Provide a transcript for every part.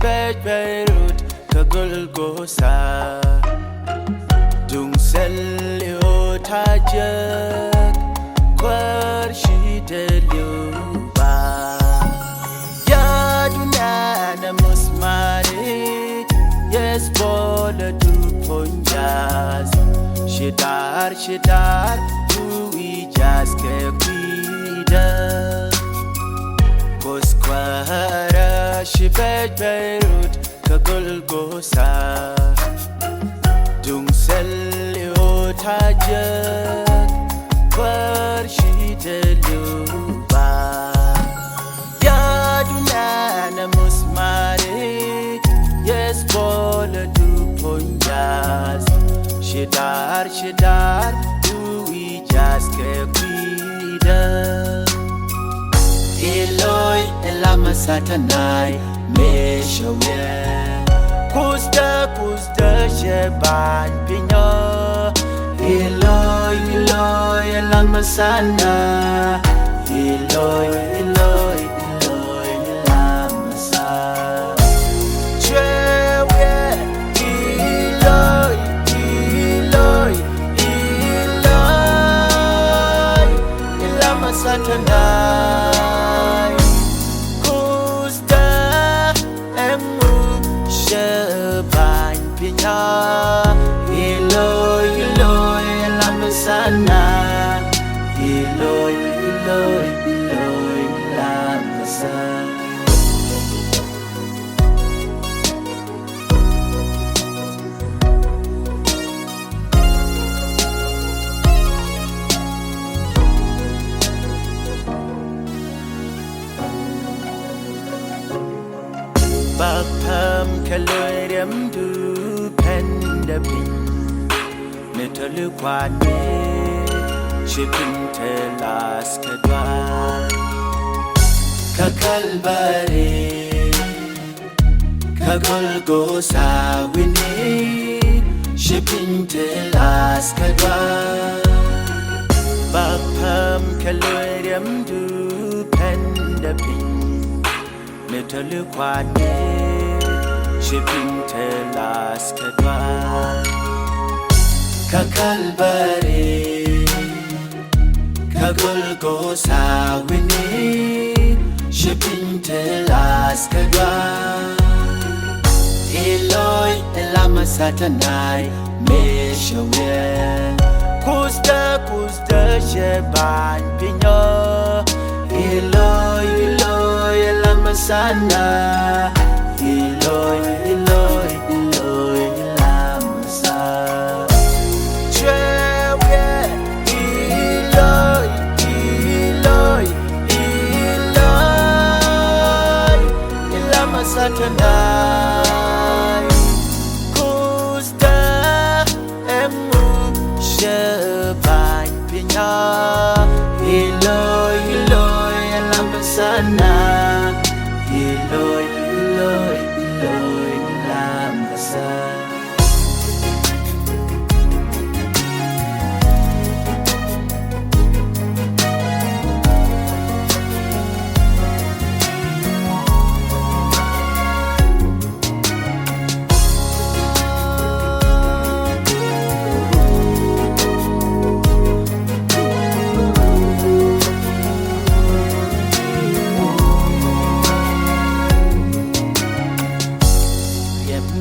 Shebet Beirut Kagulgosa Dung Selio Tajak Kwarshi Deluba Yadunana Musmari Yes Bola Du Ponjas Shidar Ui Jas Kekuida Koskwara Shebet Beirut Kagulgosa Dung Selio Tajak Kwarshi Deluba Yadunana Musmari Yes Bola Du Ponjas Shidar Ui Jas Kekuida Eloi Elama Satanai Meshawe Kusta Sheban Pino Eloi Elama Sana Eloi Elama Sa Chewe Eloi Elama Satanai Kusta Emu Sheban Pino Eloi Elama Sana Eloi Elama Sa Bak pam kalorium du penda pin Metalu kwane Shipping telas kadwa Kakalbare Kagulgosa wini Shipping telas kadwa Bak pam kalorium du penda pin Metalu kwane Shipping telas kadwa Kakalbare Kagulgosa wini Shipping telas kadwa Eloi Elama Satanai Meshawe Kusta Sheban Pino Eloi Elama Sana Eloi Elama Sa Chewe Eloi Elama Satanai Kusta Emu Sheban Pino Eloi Elama Sana Eloi Elama Sa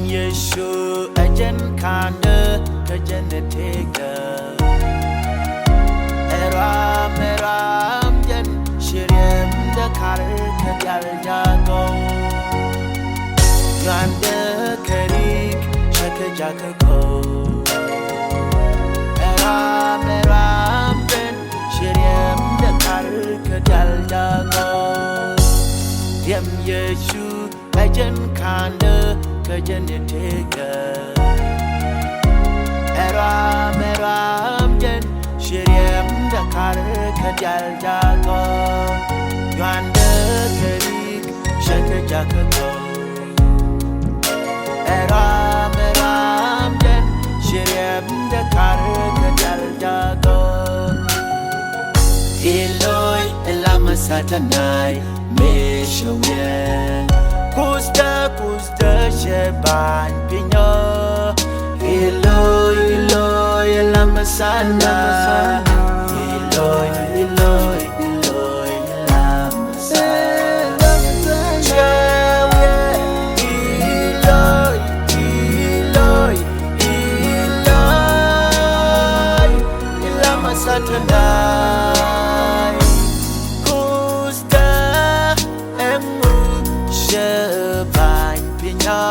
Yeshu ajan kanda kajanetega Eram jan shirem dakar kajal jago Ganda karik shakajako Eram jan shirem dakar kajal jago Yem Yeshu ajan kanda kajanetega Eram jan shirem dakar kajal jago Ganda karik shakajako Eram jan shirem dakar kajal jago Eloi Elama Satanai Meshawe Kusta sheban pinyo Iloy lamasana Iloy lamasana Chewe Iloy lamasana Kusta emu sheban pinyo